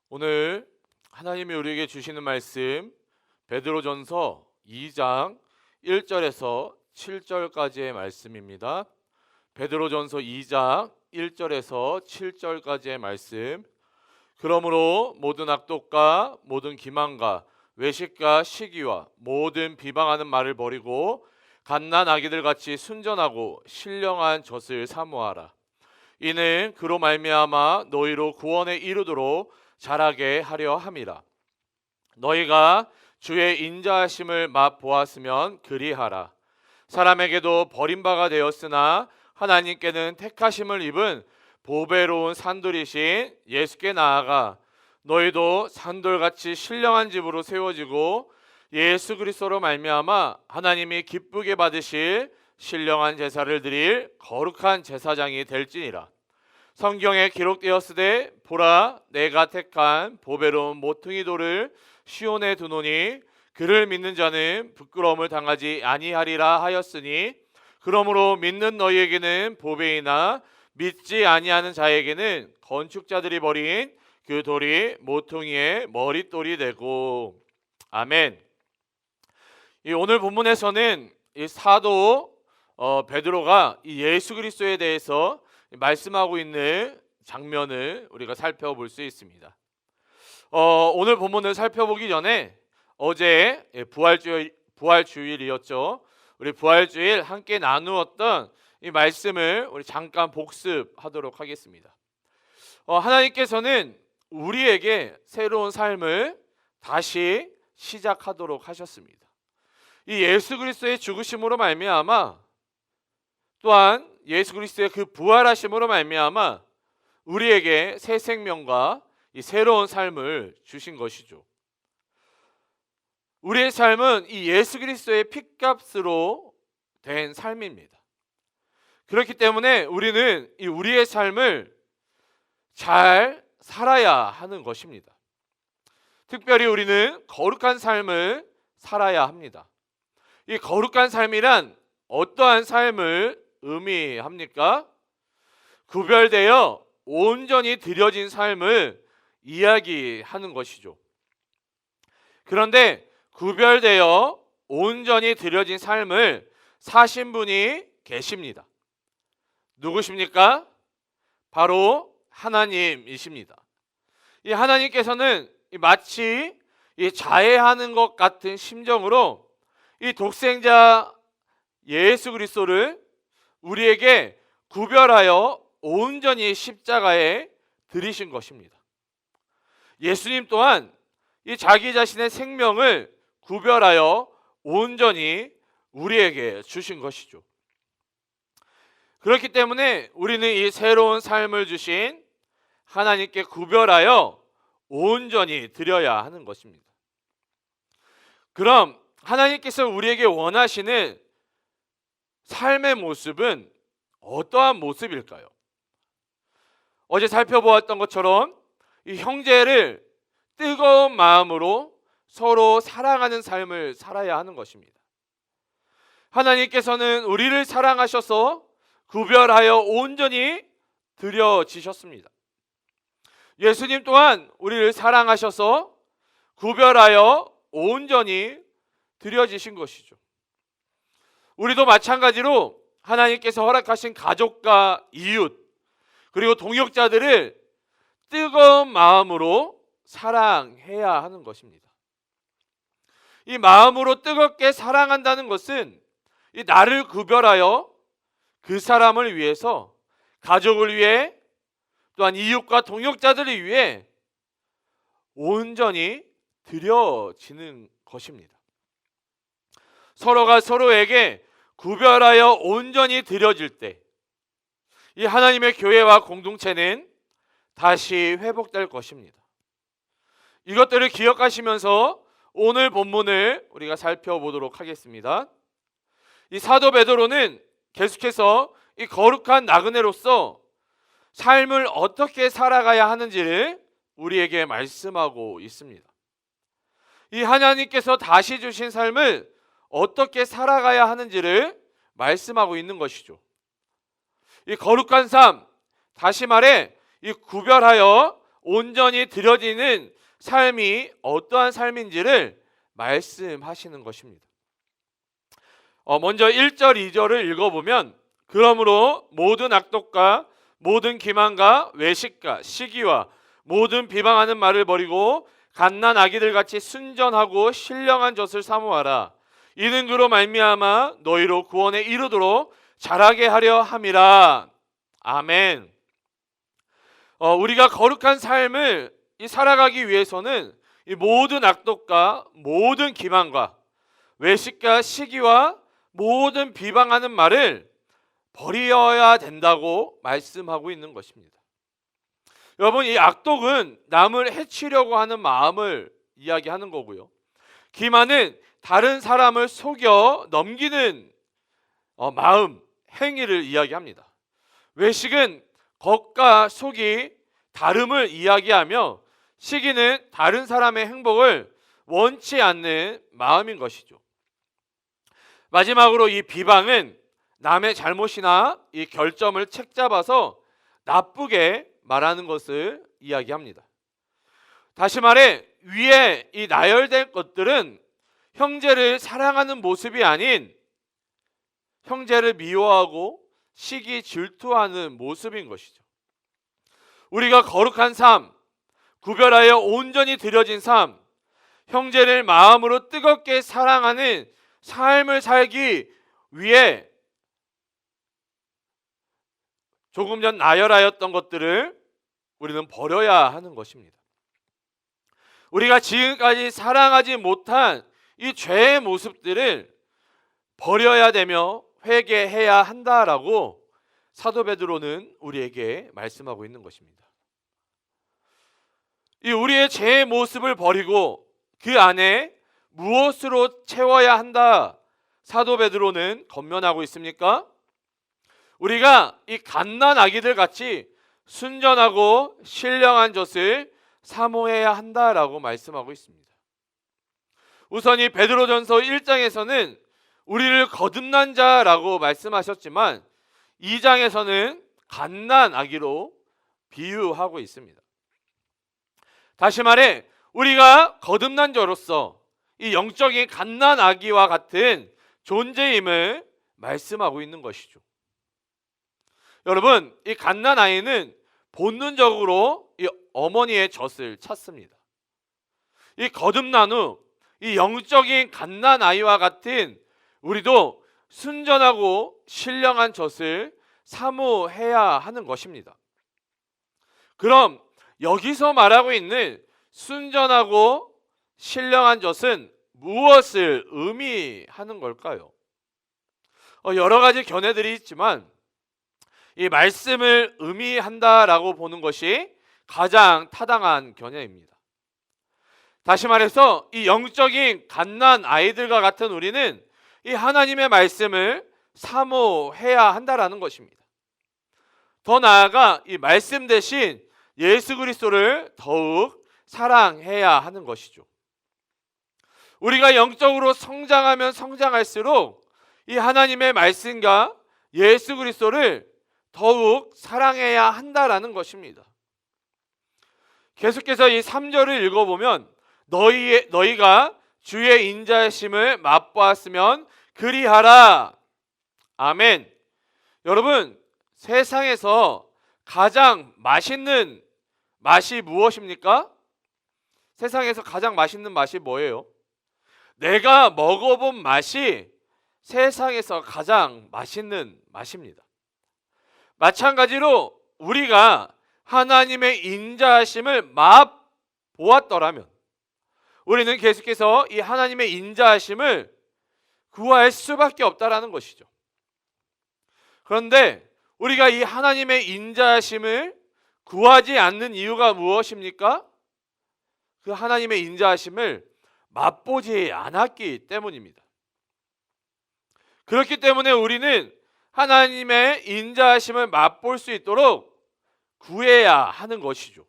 오늘 하나님이 우리에게 주시는 말씀 베드로전서 2장 1절에서 7절까지의 말씀입니다. 베드로전서 2장 1절에서 7절까지의 말씀. 그러므로 모든 악독과 모든 기만과 외식과 시기와 모든 비방하는 말을 버리고 갓난 아기들 같이 순전하고 신령한 젖을 사모하라. 이는 그로 말미암아 너희로 구원에 이르도록 자라게 하려 함이라. 너희가 주의 인자하심을 맛보았으면 그리하라. 사람에게도 버림바가 되었으나 하나님께는 택하심을 입은 보배로운 산돌이신 예수께 나아가 너희도 산돌같이 신령한 집으로 세워지고 예수 그리스도로 말미암아 하나님이 기쁘게 받으실 신령한 제사를 드릴 거룩한 제사장이 될지니라. 성경에 기록되었으되 보라 내가 택한 보배로운 모퉁이 돌을 시온에 두노니 그를 믿는 자는 부끄러움을 당하지 아니하리라 하였으니 그러므로 믿는 너희에게는 보배이나 믿지 아니하는 자에게는 건축자들이 버린 그 돌이 모퉁이의 머릿돌이 되고. 아멘. 이 오늘 본문에서는 이 사도 베드로가 이 예수 그리스도에 대해서 말씀하고 있는 장면을 우리가 살펴볼 수 있습니다. 오늘 본문을 살펴보기 전에 어제 부활주일이었죠. 우리 부활주일 함께 나누었던 이 말씀을 우리 잠깐 복습하도록 하겠습니다. 하나님께서는 우리에게 새로운 삶을 다시 시작하도록 하셨습니다. 이 예수 그리스도의 죽으심으로 말미암아 또한 예수 그리스도의 그 부활하심으로 말미암아 우리에게 새 생명과 이 새로운 삶을 주신 것이죠. 우리의 삶은 이 예수 그리스도의 핏값으로 된 삶입니다. 그렇기 때문에 우리는 이 우리의 삶을 잘 살아야 하는 것입니다. 특별히 우리는 거룩한 삶을 살아야 합니다. 이 거룩한 삶이란 어떠한 삶을 의미합니까? 구별되어 온전히 드려진 삶을 이야기하는 것이죠. 그런데 구별되어 온전히 드려진 삶을 사신 분이 계십니다. 누구십니까? 바로 하나님이십니다. 이 하나님께서는 마치 이 자해하는 것 같은 심정으로 이 독생자 예수 그리스도를 우리에게 구별하여 온전히 십자가에 들이신 것입니다. 예수님 또한 이 자기 자신의 생명을 구별하여 온전히 우리에게 주신 것이죠. 그렇기 때문에 우리는 이 새로운 삶을 주신 하나님께 구별하여 온전히 드려야 하는 것입니다. 그럼 하나님께서 우리에게 원하시는 삶의 모습은 어떠한 모습일까요? 어제 살펴보았던 것처럼 이 형제를 뜨거운 마음으로 서로 사랑하는 삶을 살아야 하는 것입니다. 하나님께서는 우리를 사랑하셔서 구별하여 온전히 드려지셨습니다. 예수님 또한 우리를 사랑하셔서 구별하여 온전히 드려지신 것이죠. 우리도 마찬가지로 하나님께서 허락하신 가족과 이웃 그리고 동역자들을 뜨거운 마음으로 사랑해야 하는 것입니다. 이 마음으로 뜨겁게 사랑한다는 것은 이 나를 구별하여 그 사람을 위해서, 가족을 위해, 또한 이웃과 동역자들을 위해 온전히 드려지는 것입니다. 서로가 서로에게 구별하여 온전히 드려질 때 이 하나님의 교회와 공동체는 다시 회복될 것입니다. 이것들을 기억하시면서 오늘 본문을 우리가 살펴보도록 하겠습니다. 이 사도 베드로는 계속해서 이 거룩한 나그네로서 삶을 어떻게 살아가야 하는지를 우리에게 말씀하고 있습니다. 이 하나님께서 다시 주신 삶을 어떻게 살아가야 하는지를 말씀하고 있는 것이죠. 이 거룩한 삶, 다시 말해 이 구별하여 온전히 드려지는 삶이 어떠한 삶인지를 말씀하시는 것입니다. 먼저 1절, 2절을 읽어보면 그러므로 모든 악독과 모든 기만과 외식과 시기와 모든 비방하는 말을 버리고 갓난 아기들 같이 순전하고 신령한 젖을 사모하라. 이는 그로 말미암아 너희로 구원에 이르도록 자라게 하려 함이라. 아멘. 우리가 거룩한 삶을 살아가기 위해서는 이 모든 악독과 모든 기만과 외식과 시기와 모든 비방하는 말을 버려야 된다고 말씀하고 있는 것입니다. 여러분, 이 악독은 남을 해치려고 하는 마음을 이야기하는 거고요. 기만은 다른 사람을 속여 넘기는 마음, 행위를 이야기합니다. 외식은 겉과 속이 다름을 이야기하며 시기는 다른 사람의 행복을 원치 않는 마음인 것이죠. 마지막으로 이 비방은 남의 잘못이나 이 결점을 책잡아서 나쁘게 말하는 것을 이야기합니다. 다시 말해 위에 이 나열된 것들은 형제를 사랑하는 모습이 아닌 형제를 미워하고 시기 질투하는 모습인 것이죠. 우리가 거룩한 삶, 구별하여 온전히 드려진 삶, 형제를 마음으로 뜨겁게 사랑하는 삶을 살기 위해 조금 전 나열하였던 것들을 우리는 버려야 하는 것입니다. 우리가 지금까지 사랑하지 못한 이 죄의 모습들을 버려야 되며 회개해야 한다라고 사도 베드로는 우리에게 말씀하고 있는 것입니다. 이 우리의 죄의 모습을 버리고 그 안에 무엇으로 채워야 한다 사도 베드로는 권면하고 있습니까? 우리가 이 갓난 아기들 같이 순전하고 신령한 젖을 사모해야 한다라고 말씀하고 있습니다. 우선 이 베드로전서 1장에서는 우리를 거듭난 자라고 말씀하셨지만 2장에서는 갓난 아기로 비유하고 있습니다. 다시 말해 우리가 거듭난 자로서 이 영적인 갓난 아기와 같은 존재임을 말씀하고 있는 것이죠. 여러분, 이 갓난 아이는 본능적으로 이 어머니의 젖을 찾습니다. 이 거듭난 후 이 영적인 갓난 아이와 같은 우리도 순전하고 신령한 젖을 사모해야 하는 것입니다. 그럼 여기서 말하고 있는 순전하고 신령한 젖은 무엇을 의미하는 걸까요? 여러 가지 견해들이 있지만 이 말씀을 의미한다라고 보는 것이 가장 타당한 견해입니다. 다시 말해서 이 영적인 갓난 아이들과 같은 우리는 이 하나님의 말씀을 사모해야 한다라는 것입니다. 더 나아가 이 말씀 대신 예수 그리스도를 더욱 사랑해야 하는 것이죠. 우리가 영적으로 성장하면 성장할수록 이 하나님의 말씀과 예수 그리스도를 더욱 사랑해야 한다라는 것입니다. 계속해서 이 3절을 읽어보면 너희가 주의 인자하심을 맛보았으면 그리하라. 아멘. 여러분, 세상에서 가장 맛있는 맛이 무엇입니까? 세상에서 가장 맛있는 맛이 뭐예요? 내가 먹어본 맛이 세상에서 가장 맛있는 맛입니다. 마찬가지로 우리가 하나님의 인자하심을 맛보았더라면 우리는 계속해서 이 하나님의 인자하심을 구할 수밖에 없다라는 것이죠. 그런데 우리가 이 하나님의 인자하심을 구하지 않는 이유가 무엇입니까? 그 하나님의 인자하심을 맛보지 않았기 때문입니다. 그렇기 때문에 우리는 하나님의 인자하심을 맛볼 수 있도록 구해야 하는 것이죠.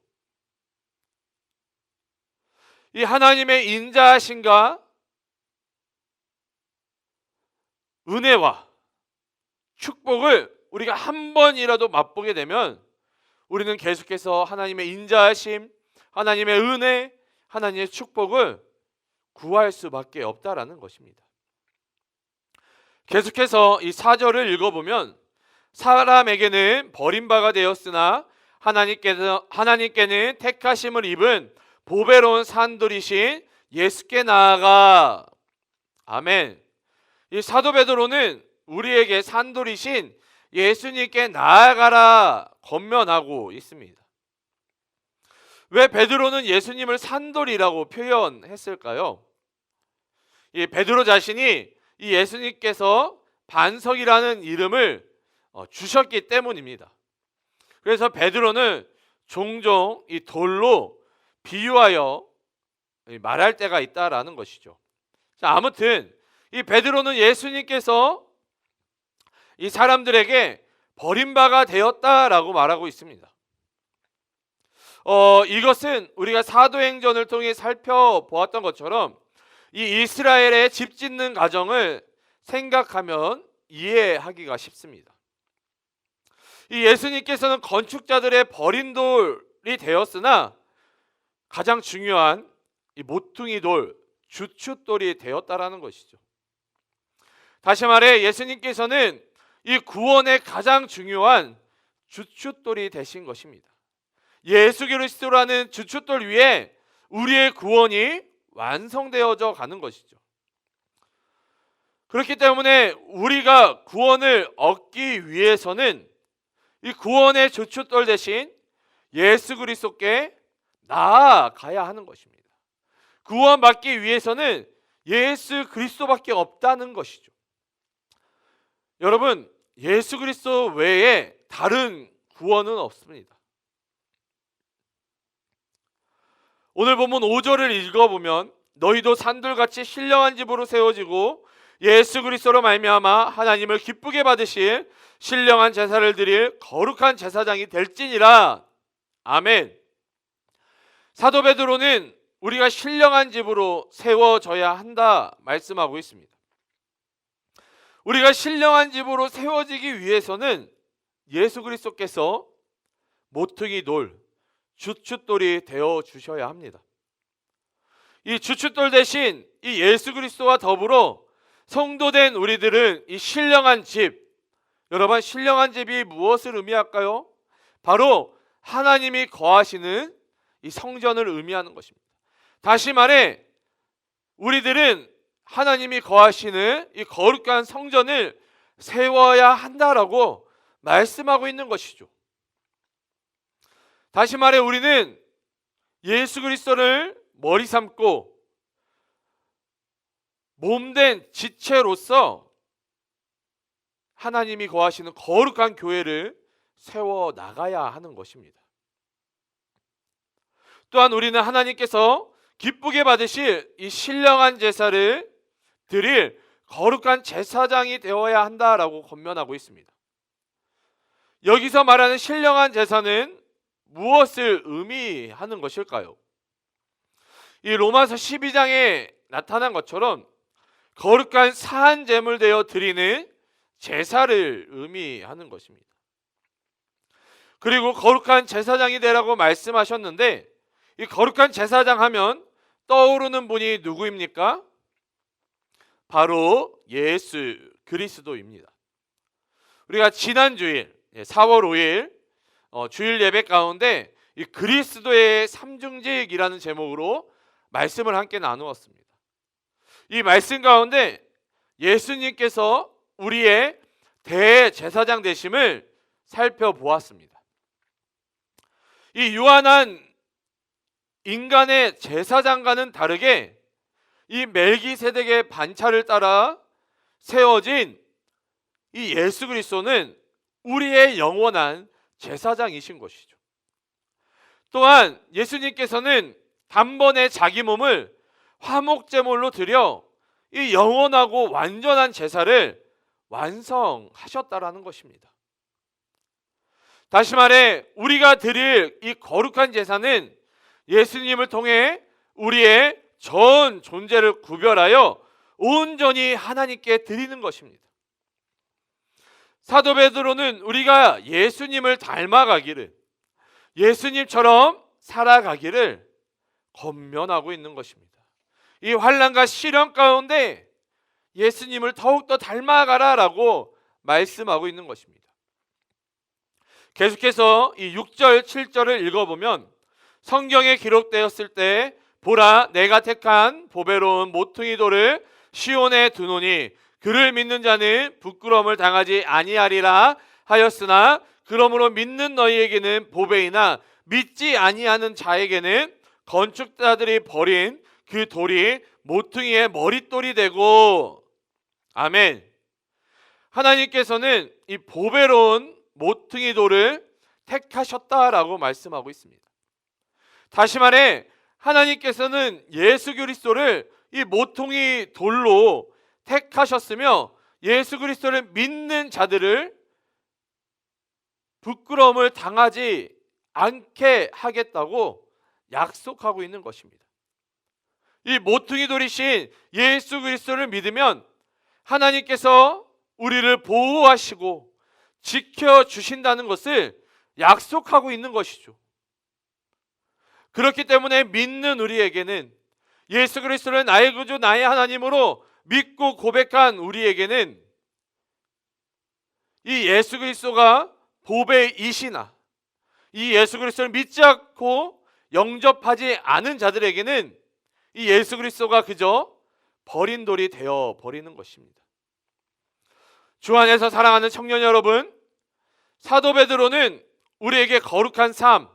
이 하나님의 인자하심과 은혜와 축복을 우리가 한 번이라도 맛보게 되면 우리는 계속해서 하나님의 인자하심, 하나님의 은혜, 하나님의 축복을 구할 수밖에 없다라는 것입니다. 계속해서 이 4절을 읽어보면 사람에게는 버림바가 되었으나 하나님께는 택하심을 입은 보배로운 산돌이신 예수께 나아가. 아멘. 이 사도 베드로는 우리에게 산돌이신 예수님께 나아가라 권면하고 있습니다. 왜 베드로는 예수님을 산돌이라고 표현했을까요? 이 베드로 자신이 이 예수님께서 반석이라는 이름을 주셨기 때문입니다. 그래서 베드로는 종종 이 돌로 비유하여 말할 때가 있다라는 것이죠. 자, 아무튼 이 베드로는 예수님께서 이 사람들에게 버림바가 되었다라고 말하고 있습니다. 이것은 우리가 사도행전을 통해 살펴보았던 것처럼 이 이스라엘의 집 짓는 과정을 생각하면 이해하기가 쉽습니다. 이 예수님께서는 건축자들의 버린 돌이 되었으나 가장 중요한 이 모퉁이 돌, 주춧돌이 되었다라는 것이죠. 다시 말해 예수님께서는 이 구원의 가장 중요한 주춧돌이 되신 것입니다. 예수 그리스도라는 주춧돌 위에 우리의 구원이 완성되어져 가는 것이죠. 그렇기 때문에 우리가 구원을 얻기 위해서는 이 구원의 주춧돌 대신 예수 그리스도께 나아가야 하는 것입니다. 구원받기 위해서는 예수 그리스도밖에 없다는 것이죠. 여러분, 예수 그리스도 외에 다른 구원은 없습니다. 오늘 본문 5절을 읽어보면 너희도 산돌같이 신령한 집으로 세워지고 예수 그리스도로 말미암아 하나님을 기쁘게 받으실 신령한 제사를 드릴 거룩한 제사장이 될지니라. 아멘. 사도 베드로는 우리가 신령한 집으로 세워져야 한다 말씀하고 있습니다. 우리가 신령한 집으로 세워지기 위해서는 예수 그리스도께서 모퉁이 돌, 주춧돌이 되어 주셔야 합니다. 이 주춧돌 대신 이 예수 그리스도와 더불어 성도된 우리들은 이 신령한 집, 여러분 신령한 집이 무엇을 의미할까요? 바로 하나님이 거하시는 이 성전을 의미하는 것입니다. 다시 말해 우리들은 하나님이 거하시는 이 거룩한 성전을 세워야 한다라고 말씀하고 있는 것이죠. 다시 말해 우리는 예수 그리스도를 머리 삼고 몸된 지체로서 하나님이 거하시는 거룩한 교회를 세워 나가야 하는 것입니다. 또한 우리는 하나님께서 기쁘게 받으실 이 신령한 제사를 드릴 거룩한 제사장이 되어야 한다라고 권면하고 있습니다. 여기서 말하는 신령한 제사는 무엇을 의미하는 것일까요? 이 로마서 12장에 나타난 것처럼 거룩한 사한 제물 되어 드리는 제사를 의미하는 것입니다. 그리고 거룩한 제사장이 되라고 말씀하셨는데 이 거룩한 제사장 하면 떠오르는 분이 누구입니까? 바로 예수 그리스도입니다. 우리가 지난 주일 4월 5일 주일 예배 가운데 이 그리스도의 삼중직이라는 제목으로 말씀을 함께 나누었습니다. 이 말씀 가운데 예수님께서 우리의 대제사장 되심을 살펴보았습니다. 이 유한한 인간의 제사장과는 다르게 이 멜기세덱의 반차를 따라 세워진 이 예수 그리스도는 우리의 영원한 제사장이신 것이죠. 또한 예수님께서는 단번에 자기 몸을 화목제물로 드려 이 영원하고 완전한 제사를 완성하셨다라는 것입니다. 다시 말해 우리가 드릴 이 거룩한 제사는 예수님을 통해 우리의 전 존재를 구별하여 온전히 하나님께 드리는 것입니다. 사도 베드로는 우리가 예수님을 닮아가기를, 예수님처럼 살아가기를 권면하고 있는 것입니다. 이 환난과 시련 가운데 예수님을 더욱더 닮아가라라고 말씀하고 있는 것입니다. 계속해서 이 6절, 7절을 읽어보면 성경에 기록되었을 때 보라 내가 택한 보배로운 모퉁이 돌을 시온에 두노니 그를 믿는 자는 부끄러움을 당하지 아니하리라 하였으나 그러므로 믿는 너희에게는 보배이나 믿지 아니하는 자에게는 건축자들이 버린 그 돌이 모퉁이의 머릿돌이 되고. 아멘. 하나님께서는 이 보배로운 모퉁이 돌을 택하셨다라고 말씀하고 있습니다. 다시 말해 하나님께서는 예수 그리스도를 이 모퉁이 돌로 택하셨으며 예수 그리스도를 믿는 자들을 부끄러움을 당하지 않게 하겠다고 약속하고 있는 것입니다. 이 모퉁이 돌이신 예수 그리스도를 믿으면 하나님께서 우리를 보호하시고 지켜주신다는 것을 약속하고 있는 것이죠. 그렇기 때문에 믿는 우리에게는 예수 그리스도를 나의 구주 나의 하나님으로 믿고 고백한 우리에게는 이 예수 그리스도가 보배이시나 이 예수 그리스도를 믿지 않고 영접하지 않은 자들에게는 이 예수 그리스도가 그저 버린 돌이 되어 버리는 것입니다. 주 안에서 사랑하는 청년 여러분, 사도 베드로는 우리에게 거룩한 삶,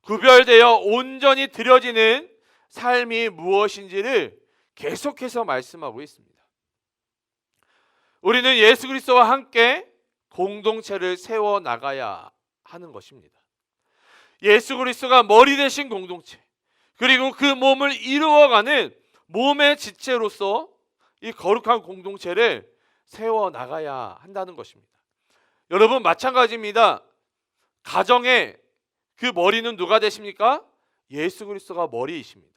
구별되어 온전히 드려지는 삶이 무엇인지를 계속해서 말씀하고 있습니다. 우리는 예수 그리스도와 함께 공동체를 세워 나가야 하는 것입니다. 예수 그리스도가 머리 되신 공동체, 그리고 그 몸을 이루어가는 몸의 지체로서 이 거룩한 공동체를 세워 나가야 한다는 것입니다. 여러분 마찬가지입니다. 가정의 그 머리는 누가 되십니까? 예수 그리스도가 머리이십니다.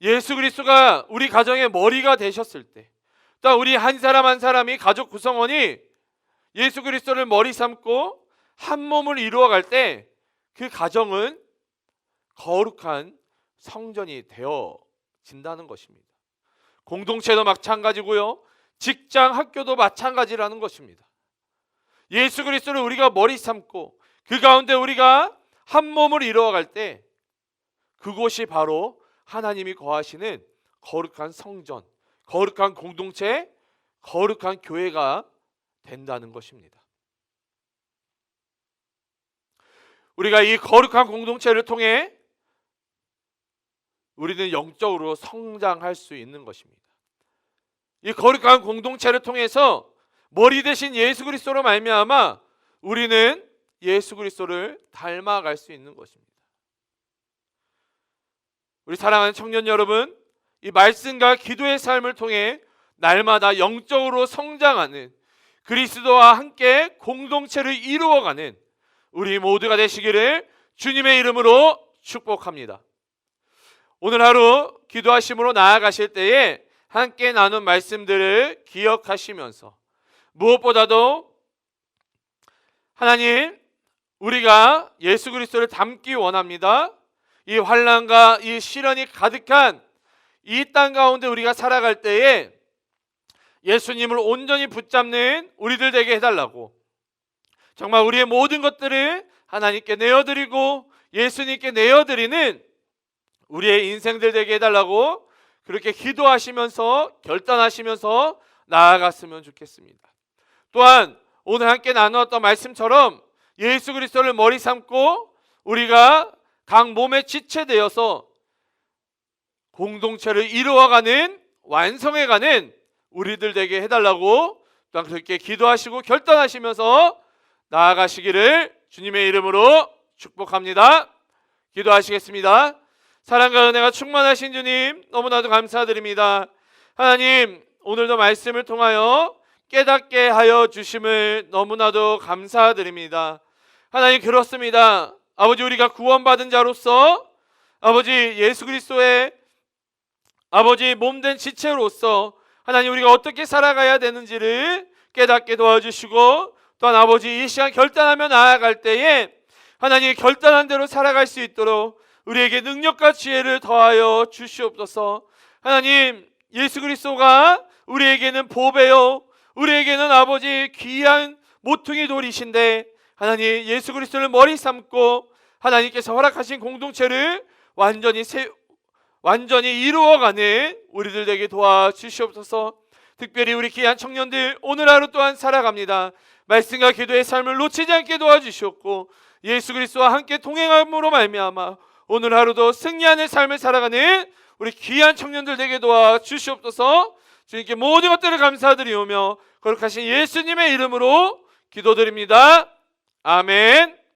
예수 그리스도가 우리 가정의 머리가 되셨을 때, 또 우리 한 사람 한 사람이 가족 구성원이 예수 그리스도를 머리 삼고 한 몸을 이루어갈 때 그 가정은 거룩한 성전이 되어진다는 것입니다. 공동체도 마찬가지고요, 직장, 학교도 마찬가지라는 것입니다. 예수 그리스도를 우리가 머리 삼고 그 가운데 우리가 한 몸을 이루어갈 때 그곳이 바로 하나님이 거하시는 거룩한 성전, 거룩한 공동체, 거룩한 교회가 된다는 것입니다. 우리가 이 거룩한 공동체를 통해 우리는 영적으로 성장할 수 있는 것입니다. 이 거룩한 공동체를 통해서 머리 대신 예수 그리스도로 말미암아 우리는 예수 그리스도를 닮아갈 수 있는 것입니다. 우리 사랑하는 청년 여러분, 이 말씀과 기도의 삶을 통해 날마다 영적으로 성장하는 그리스도와 함께 공동체를 이루어가는 우리 모두가 되시기를 주님의 이름으로 축복합니다. 오늘 하루 기도하심으로 나아가실 때에 함께 나눈 말씀들을 기억하시면서 무엇보다도 하나님, 우리가 예수 그리스도를 닮기 원합니다. 이 환난과 이 시련이 가득한 이 땅 가운데 우리가 살아갈 때에 예수님을 온전히 붙잡는 우리들 되게 해달라고, 정말 우리의 모든 것들을 하나님께 내어드리고 예수님께 내어드리는 우리의 인생들 되게 해달라고 그렇게 기도하시면서 결단하시면서 나아갔으면 좋겠습니다. 또한 오늘 함께 나누었던 말씀처럼 예수 그리스도를 머리 삼고 우리가 각 몸에 지체되어서 공동체를 이루어가는, 완성해가는 우리들 되게 해달라고 또한 그렇게 기도하시고 결단하시면서 나아가시기를 주님의 이름으로 축복합니다. 기도하시겠습니다. 사랑과 은혜가 충만하신 주님, 너무나도 감사드립니다. 하나님, 오늘도 말씀을 통하여 깨닫게 하여 주심을 너무나도 감사드립니다. 하나님, 그렇습니다. 아버지, 우리가 구원받은 자로서 아버지 예수 그리스도의 아버지 몸된 지체로서 하나님, 우리가 어떻게 살아가야 되는지를 깨닫게 도와주시고, 또한 아버지 이 시간 결단하며 나아갈 때에 하나님 결단한 대로 살아갈 수 있도록 우리에게 능력과 지혜를 더하여 주시옵소서. 하나님 예수 그리스도가 우리에게는 보배요 우리에게는 아버지 귀한 모퉁이 돌이신데 하나님 예수 그리스도를 머리 삼고 하나님께서 허락하신 공동체를 완전히 이루어가는 우리들 되게 도와주시옵소서. 특별히 우리 귀한 청년들 오늘 하루 또한 살아갑니다. 말씀과 기도의 삶을 놓치지 않게 도와주시옵고 예수 그리스도와 함께 동행함으로 말미암아 오늘 하루도 승리하는 삶을 살아가는 우리 귀한 청년들 되게 도와주시옵소서. 주님께 모든 것들을 감사드리오며 거룩하신 예수님의 이름으로 기도드립니다. 아멘.